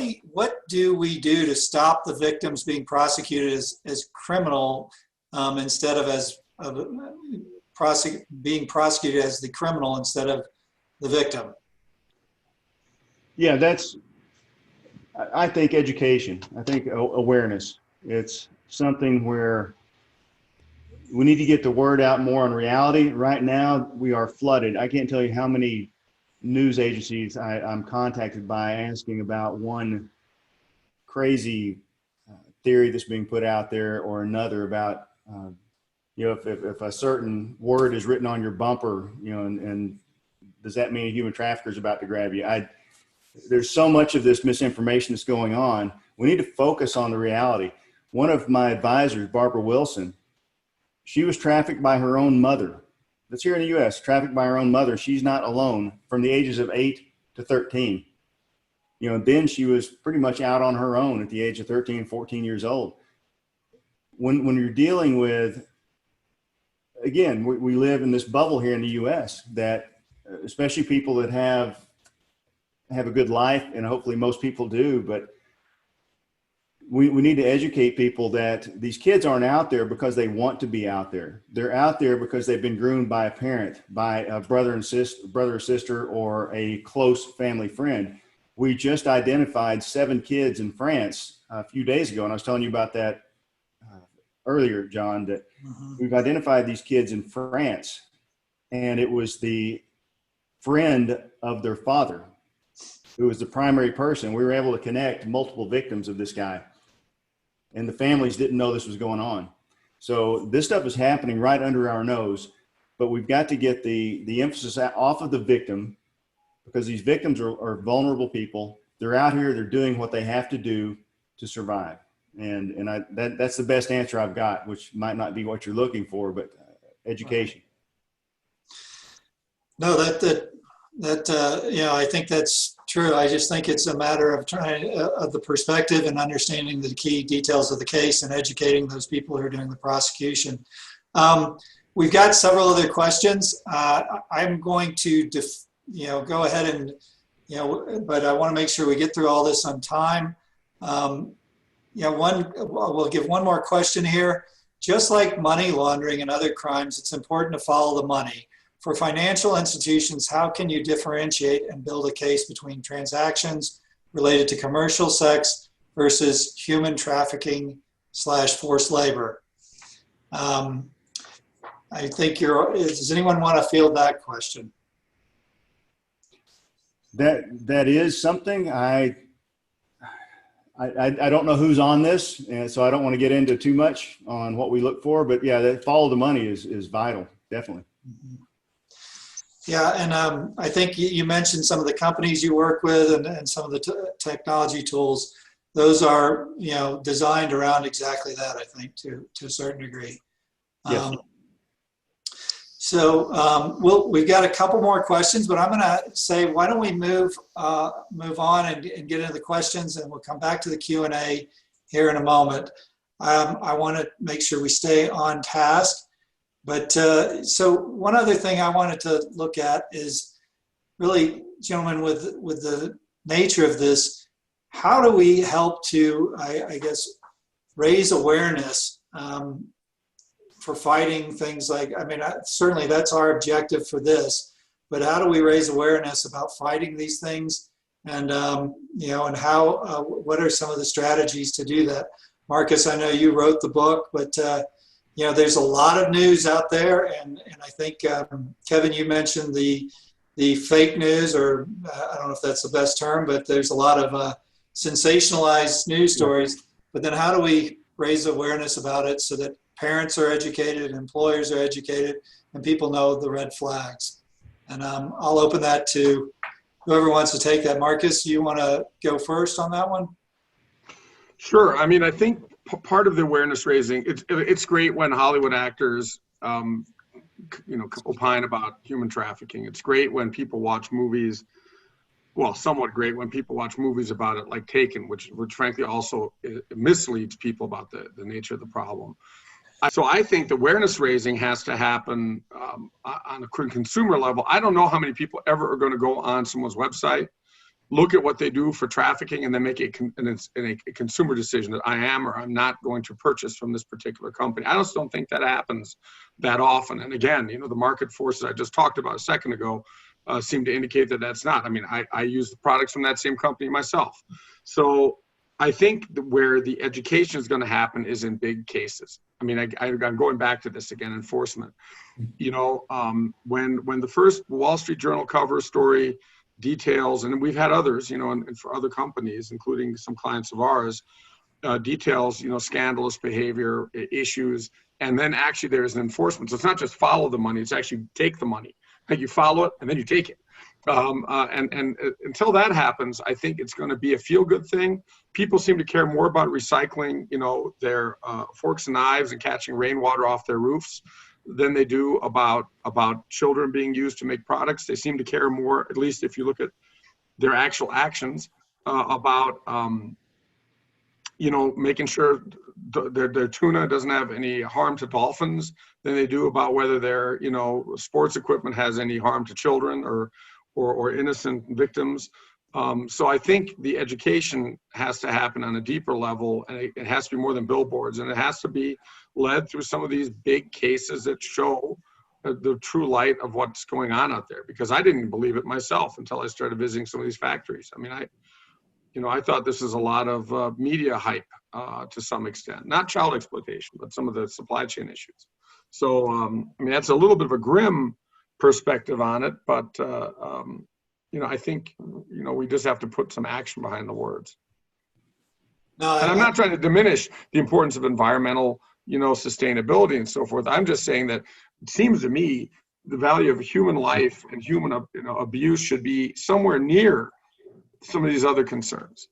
do we do to stop the victims being prosecuted as criminal instead of being prosecuted as the criminal instead of the victim? Yeah, I think education. I think awareness. It's something where we need to get the word out more on reality. Right now, we are flooded. I can't tell you how many news agencies I'm contacted by asking about one crazy theory that's being put out there or another about, if a certain word is written on your bumper, and does that mean a human trafficker is about to grab you? There's so much of this misinformation that's going on. We need to focus on the reality. One of my advisors, Barbara Wilson, she was trafficked by her own mother. That's here in the U.S., trafficked by her own mother. She's not alone from the ages of 8 to 13. Then she was pretty much out on her own at the age of 13, 14 years old. When you're dealing with, again, we live in this bubble here in the U.S. that, especially people that have a good life, and hopefully most people do, but we need to educate people that these kids aren't out there because they want to be out there. They're out there because they've been groomed by a parent, by a brother or sister, or a close family friend. We just identified 7 kids in France a few days ago, and I was telling you about that earlier, John, that we've identified these kids in France, and it was the friend of their father who was the primary person. We were able to connect multiple victims of this guy, and the families didn't know this was going on. So this stuff is happening right under our nose, but we've got to get the emphasis off of the victim, because these victims are vulnerable people. They're out here, they're doing what they have to do to survive. And that's the best answer I've got, which might not be what you're looking for, but education. No, I think that's true. I just think it's a matter of trying of the perspective and understanding the key details of the case and educating those people who are doing the prosecution. We've got several other questions. I'm going to go ahead and but I want to make sure we get through all this on time. We'll give one more question here. Just like money laundering and other crimes, it's important to follow the money. For financial institutions, how can you differentiate and build a case between transactions related to commercial sex versus human trafficking / forced labor. I think does anyone want to field that question? That is something I don't know who's on this, and so I don't want to get into too much on what we look for, but yeah, that follow the money is vital, definitely. Yeah, and I think you mentioned some of the companies you work with and some of the technology tools. Those are, designed around exactly that, I think, to a certain degree. Yes. We've got a couple more questions, but I'm going to say, why don't we move on and get into the questions, and we'll come back to the Q&A here in a moment. I want to make sure we stay on task. But so one other thing I wanted to look at is really, gentlemen, with the nature of this, how do we help to, I guess, raise awareness for fighting things like, certainly that's our objective for this, but how do we raise awareness about fighting these things, and and how, what are some of the strategies to do that? Markus, I know you wrote the book, but there's a lot of news out there, and I think Kevin, you mentioned the fake news, or I don't know if that's the best term, but there's a lot of sensationalized news stories. But then how do we raise awareness about it so that parents are educated, employers are educated, and people know the red flags? And I'll open that to whoever wants to take that. Markus, you want to go first on that one? Sure. I think part of the awareness raising, it's great when Hollywood actors, opine about human trafficking. It's great when people watch movies. Well, somewhat great when people watch movies about it, like Taken, which frankly also misleads people about the nature of the problem. So I think the awareness raising has to happen on a consumer level. I don't know how many people ever are going to go on someone's website, look at what they do for trafficking, and then make a consumer decision that I am or I'm not going to purchase from this particular company. I just don't think that happens that often. And again, the market forces I just talked about a second ago seem to indicate that that's not. I use the products from that same company myself. So I think where the education is going to happen is in big cases. I'm going back to this again, enforcement. When the first Wall Street Journal cover story details, and we've had others, and for other companies, including some clients of ours, details, scandalous behavior issues, and then actually there's an enforcement. So it's not just follow the money; it's actually take the money. Like you follow it and then you take it. And until that happens, I think it's going to be a feel-good thing. People seem to care more about recycling, their forks and knives and catching rainwater off their roofs than they do about children being used to make products. They seem to care more, at least if you look at their actual actions, about making sure their tuna doesn't have any harm to dolphins than they do about whether their sports equipment has any harm to children or innocent victims. So I think the education has to happen on a deeper level, and it has to be more than billboards, and it has to be led through some of these big cases that show the true light of what's going on out there. Because I didn't believe it myself until I started visiting some of these factories. I thought this is a lot of media hype to some extent, not child exploitation, but some of the supply chain issues. So that's a little bit of a grim perspective on it, but I think we just have to put some action behind the words. No, and I'm not trying to diminish the importance of environmental, sustainability and so forth. I'm just saying that it seems to me the value of human life and human abuse should be somewhere near some of these other concerns.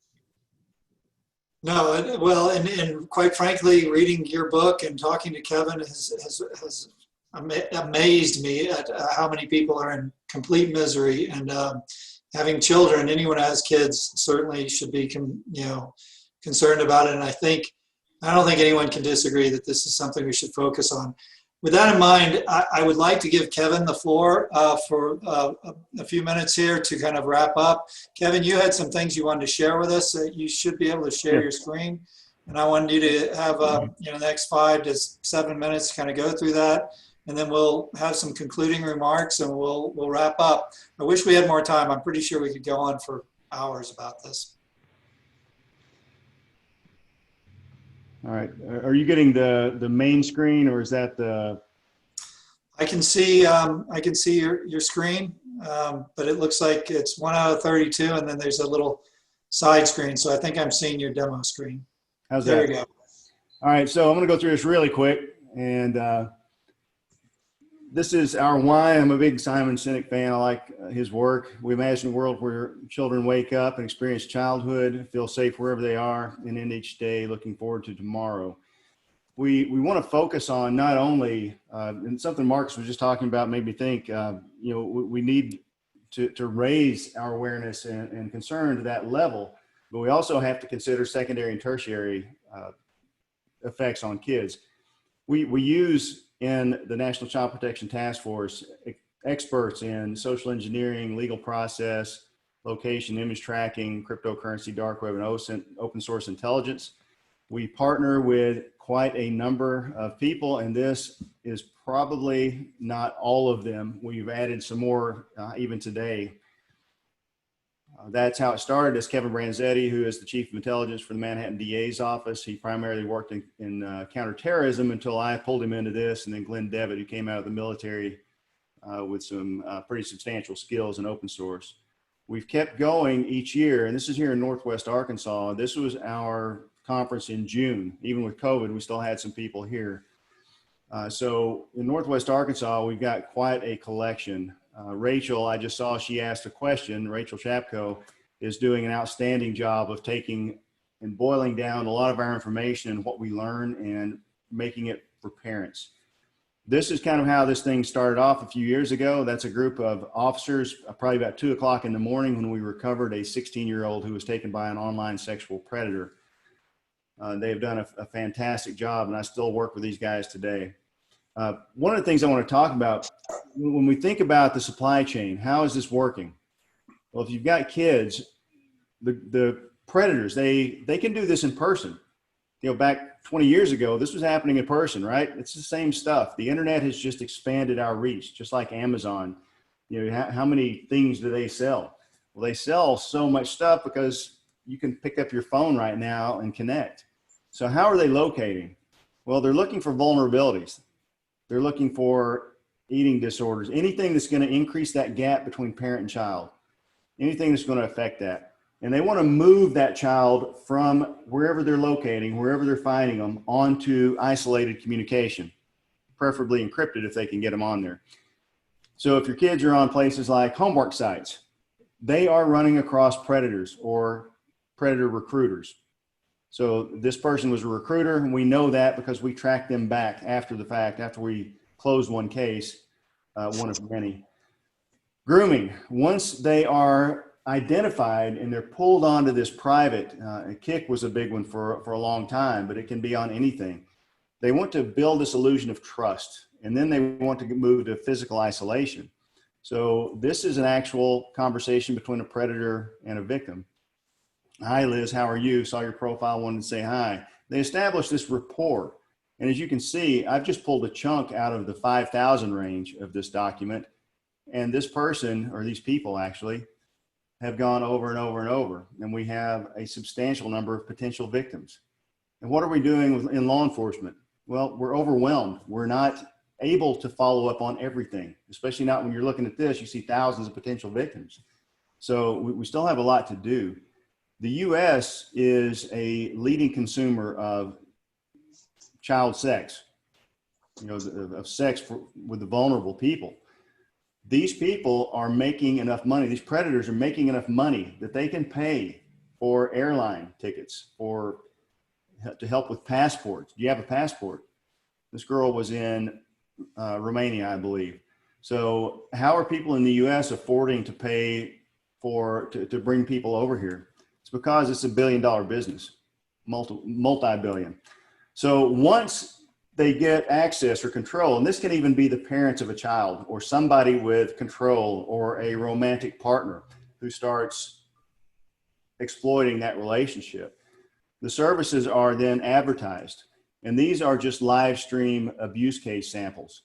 No, well, and quite frankly, reading your book and talking to Kevin has amazed me at how many people are in complete misery, and having children, anyone who has kids certainly should be concerned about it. And I don't think anyone can disagree that this is something we should focus on. With that in mind, I would like to give Kevin the floor for a few minutes here to kind of wrap up. Kevin, you had some things you wanted to share with us. You should be able to share your screen. And I wanted you to have the next 5 to 7 minutes to kind of go through that. And then we'll have some concluding remarks and we'll wrap up. I wish we had more time. I'm pretty sure we could go on for hours about this. All right. Are you getting the main screen, or is that the? I can see your screen, but it looks like it's 1 out of 32, and then there's a little side screen. So I think I'm seeing your demo screen. How's There that? you go. All right. So I'm going to go through this really quick, and this is our why. I'm a big Simon Sinek fan. I like his work. We imagine a world where children wake up and experience childhood, feel safe wherever they are, and end each day looking forward to tomorrow. We want to focus on not only, and something Markus was just talking about made me think, we need to raise our awareness and concern to that level, but we also have to consider secondary and tertiary effects on kids. We use in the National Child Protection Task Force experts in social engineering, legal process, location, image tracking, cryptocurrency, dark web, and open source intelligence. We partner with quite a number of people, and this is probably not all of them. We've added some more even today. That's how it started. As Kevin Branzetti, who is the Chief of Intelligence for the Manhattan DA's office. He primarily worked in counterterrorism until I pulled him into this, and then Glenn Devitt, who came out of the military with some pretty substantial skills in open source. We've kept going each year, and this is here in Northwest Arkansas. This was our conference in June. Even with COVID, we still had some people here. So in Northwest Arkansas, we've got quite a collection. Rachel, I just saw she asked a question. Rachel Chapko is doing an outstanding job of taking and boiling down a lot of our information and what we learn and making it for parents. This is kind of how this thing started off a few years ago. That's a group of officers, probably about 2 o'clock in the morning, when we recovered a 16-year-old who was taken by an online sexual predator. They've done a fantastic job, and I still work with these guys today. One of the things I want to talk about, when we think about the supply chain, how is this working? Well, if you've got kids, the predators, they can do this in person. Back 20 years ago, this was happening in person, right? It's the same stuff. The internet has just expanded our reach, just like Amazon. How many things do they sell? Well, they sell so much stuff because you can pick up your phone right now and connect. So how are they locating? Well, they're looking for vulnerabilities. They're looking for eating disorders, anything that's going to increase that gap between parent and child, anything that's going to affect that. And they want to move that child from wherever they're locating, wherever they're finding them, onto isolated communication, preferably encrypted if they can get them on there. So if your kids are on places like homework sites, they are running across predators or predator recruiters. So this person was a recruiter, and we know that because we tracked them back after the fact, after we closed one case, one of many. Grooming, once they are identified and they're pulled onto this private, kick was a big one for a long time, but it can be on anything. They want to build this illusion of trust, and then they want to move to physical isolation. So this is an actual conversation between a predator and a victim. Hi, Liz, how are you? Saw your profile, wanted to say hi. They establish this rapport. And as you can see, I've just pulled a chunk out of the 5,000 range of this document. And this person, or these people actually, have gone over and over and over. And we have a substantial number of potential victims. And what are we doing in law enforcement? Well, we're overwhelmed. We're not able to follow up on everything, especially not when you're looking at this, you see thousands of potential victims. So we still have a lot to do. The U.S. is a leading consumer of child sex, of sex with the vulnerable people. These people are making enough money. These predators are making enough money that they can pay for airline tickets, to help with passports. Do you have a passport? This girl was in Romania, I believe. So how are people in the U.S. affording to pay to bring people over here? It's because it's $1 billion business, multi-billion. So once they get access or control, and this can even be the parents of a child or somebody with control or a romantic partner who starts exploiting that relationship, the services are then advertised. And these are just live stream abuse case samples.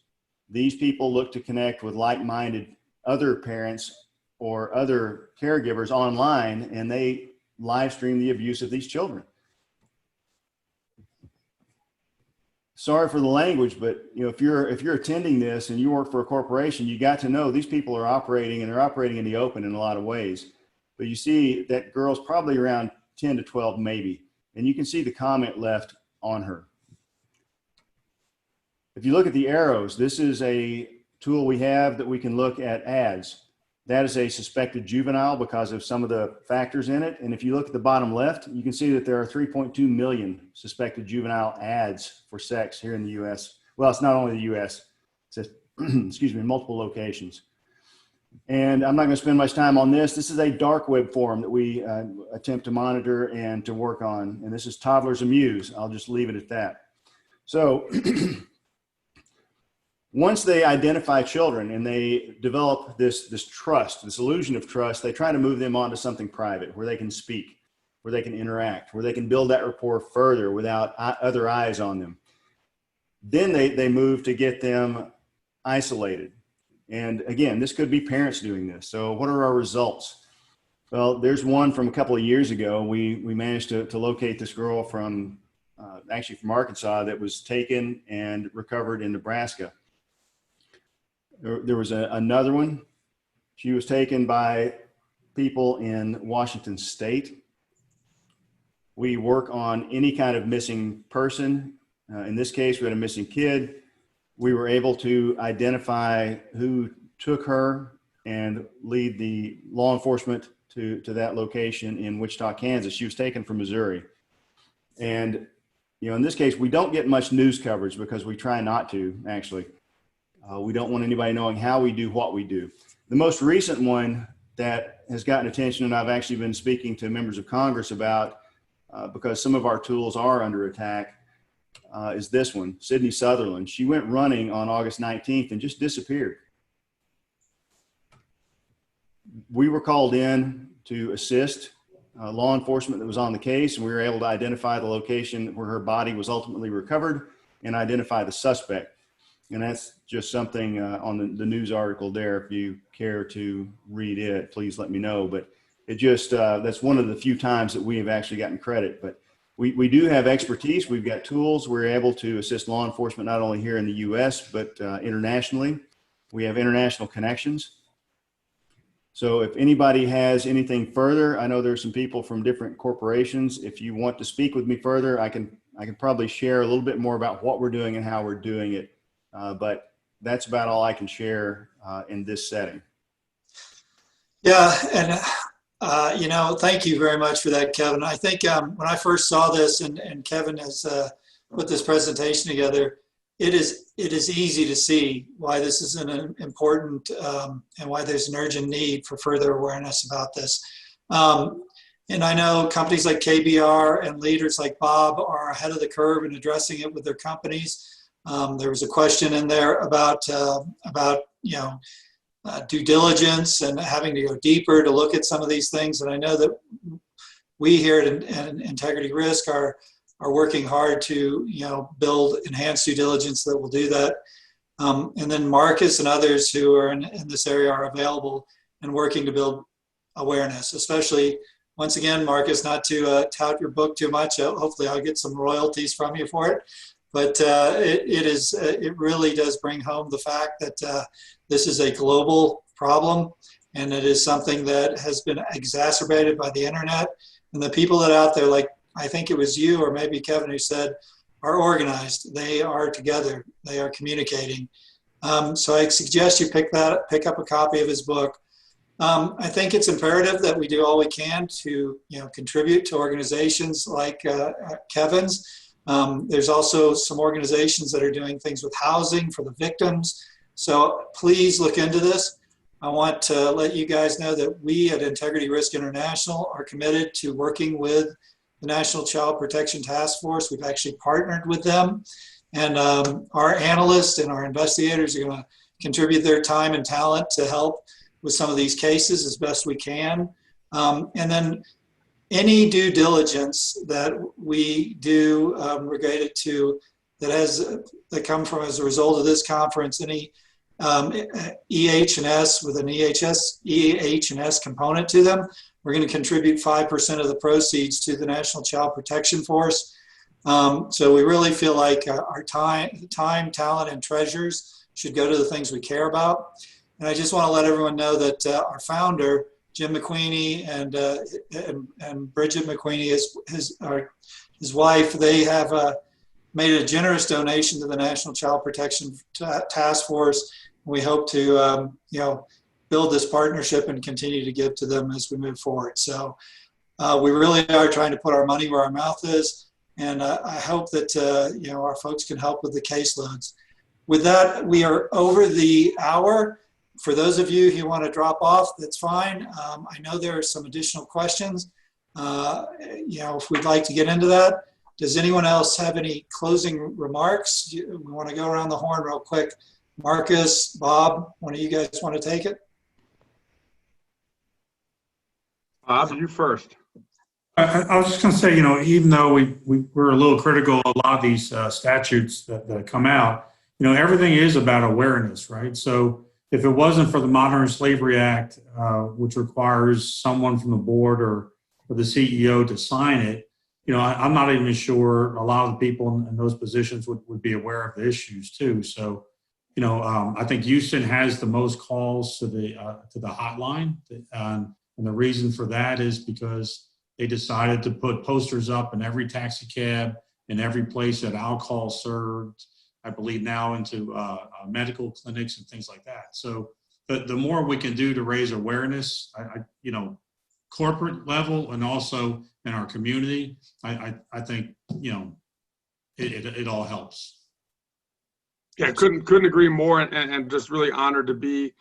These people look to connect with like-minded other parents or other caregivers online, and they live stream the abuse of these children. sorry for the language, but if you're attending this and you work for a corporation, you got to know these people are operating, and they're operating in the open in a lot of ways. But you see that girl's probably around 10 to 12 maybe, and you can see the comment left on her. If you look at the arrows, this is a tool we have that we can look at ads. That is a suspected juvenile because of some of the factors in it. And if you look at the bottom left, you can see that there are 3.2 million suspected juvenile ads for sex here in the US. Well, it's not only the US, it's excuse me, multiple locations. And I'm not going to spend much time on this. This is a dark web forum that we attempt to monitor and to work on. And this is Toddlers Amuse. I'll just leave it at that. So once they identify children and they develop this trust, this illusion of trust, they try to move them onto something private where they can speak, where they can interact, where they can build that rapport further without other eyes on them. Then they move to get them isolated. And again, this could be parents doing this. So what are our results? Well, there's one from a couple of years ago. We managed to locate this girl from actually from Arkansas that was taken and recovered in Nebraska. There was another one. She was taken by people in Washington State. We work on any kind of missing person. In this case, we had a missing kid. We were able to identify who took her and lead the law enforcement to that location in Wichita, Kansas. She was taken from Missouri. And, in this case, we don't get much news coverage because we try not to, actually. We don't want anybody knowing how we do what we do. The most recent one that has gotten attention, and I've actually been speaking to members of Congress about, because some of our tools are under attack, is this one, Sydney Sutherland. She went running on August 19th and just disappeared. We were called in to assist law enforcement that was on the case, and we were able to identify the location where her body was ultimately recovered and identify the suspect. And that's just something on the news article there. If you care to read it, please let me know. But it just, that's one of the few times that we have actually gotten credit. But we do have expertise. We've got tools. We're able to assist law enforcement not only here in the US, but internationally. We have international connections. So if anybody has anything further, I know there's some people from different corporations. If you want to speak with me further, I can probably share a little bit more about what we're doing and how we're doing it. But that's about all I can share in this setting. Yeah, and thank you very much for that, Kevin. I think when I first saw this, and Kevin has put this presentation together, it is easy to see why this is an important and why there's an urgent need for further awareness about this. And I know companies like KBR and leaders like Bob are ahead of the curve in addressing it with their companies. There was a question in there about due diligence and having to go deeper to look at some of these things. And I know that we here at IntegrityRisk are working hard to build enhanced due diligence that will do that. And then Markus and others who are in this area are available and working to build awareness, especially, once again, Markus, not to tout your book too much. Hopefully I'll get some royalties from you for it. But it really does bring home the fact that this is a global problem, and it is something that has been exacerbated by the internet. And the people that are out there, like I think it was you or maybe Kevin who said, are organized. They are together. They are communicating. So I suggest you pick up a copy of his book. I think it's imperative that we do all we can to contribute to organizations like Kevin's. There's also some organizations that are doing things with housing for the victims. So please look into this. I want to let you guys know that we at IntegrityRisk International are committed to working with the National Child Protection Task Force. We've actually partnered with them. And our analysts and our investigators are going to contribute their time and talent to help with some of these cases as best we can. And then any due diligence that we do related to that come from as a result of this conference, any EH&S with an EH&S component to them, we're going to contribute 5% of the proceeds to the National Child Protection Force. So we really feel like our time, talent, and treasures should go to the things we care about. And I just want to let everyone know that our founder, Jim McQueenie, and Bridget McQueenie, his wife, they have made a generous donation to the National Child Protection Task Force. We hope to, build this partnership and continue to give to them as we move forward. So we really are trying to put our money where our mouth is. And I hope that, our folks can help with the caseloads. With that, we are over the hour. For those of you who want to drop off, that's fine. I know there are some additional questions. If we'd like to get into that. Does anyone else have any closing remarks? We want to go around the horn real quick. Marcus, Bob, one of you guys want to take it? Bob, you first. I was just going to say, even though we're a little critical of a lot of these statutes that come out, everything is about awareness, right? So if it wasn't for the Modern Slavery Act, which requires someone from the board or the CEO to sign it, I'm not even sure a lot of the people in those positions would be aware of the issues too. So, I think Houston has the most calls to the hotline, and the reason for that is because they decided to put posters up in every taxi cab, in every place that alcohol served, I believe now into medical clinics and things like that. So the more we can do to raise awareness, corporate level and also in our community, I think, it all helps. Yeah, couldn't agree more, and just really honored to be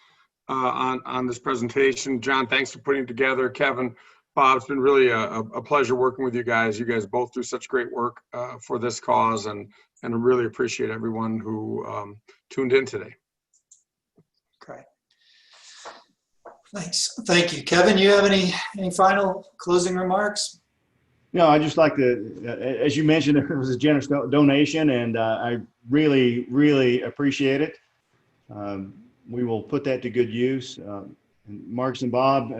on this presentation. John, thanks for putting it together. Kevin, Bob, it's been really a pleasure working with you guys. You guys both do such great work for this cause, and I really appreciate everyone who tuned in today. Great. Thanks. Thank you. Kevin, you have any final closing remarks? No, I'd just like to, as you mentioned, it was a generous donation, and I really, really appreciate it. We will put that to good use. Marcus and Bob,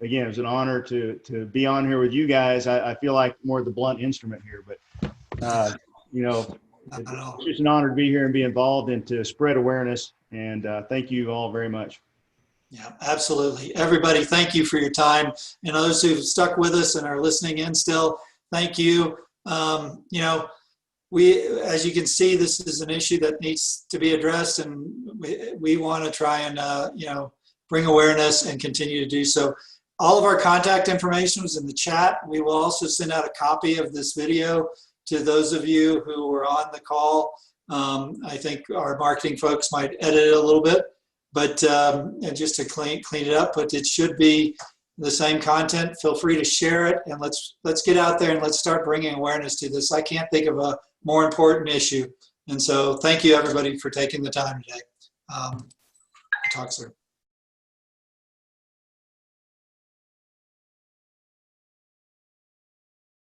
again, it was an honor to be on here with you guys. I feel like more of the blunt instrument here, but, it's just an honor to be here and be involved and to spread awareness. And thank you all very much. Yeah, absolutely. Everybody, thank you for your time. And those who've stuck with us and are listening in still, thank you. We, as you can see, this is an issue that needs to be addressed, and we want to try and, bring awareness and continue to do so. All of our contact information was in the chat. We will also send out a copy of this video to those of you who were on the call. I think our marketing folks might edit it a little bit, but and just to clean it up, but it should be the same content. Feel free to share it, and let's get out there and let's start bringing awareness to this. I can't think of a more important issue. And so thank you everybody for taking the time today. Talk soon.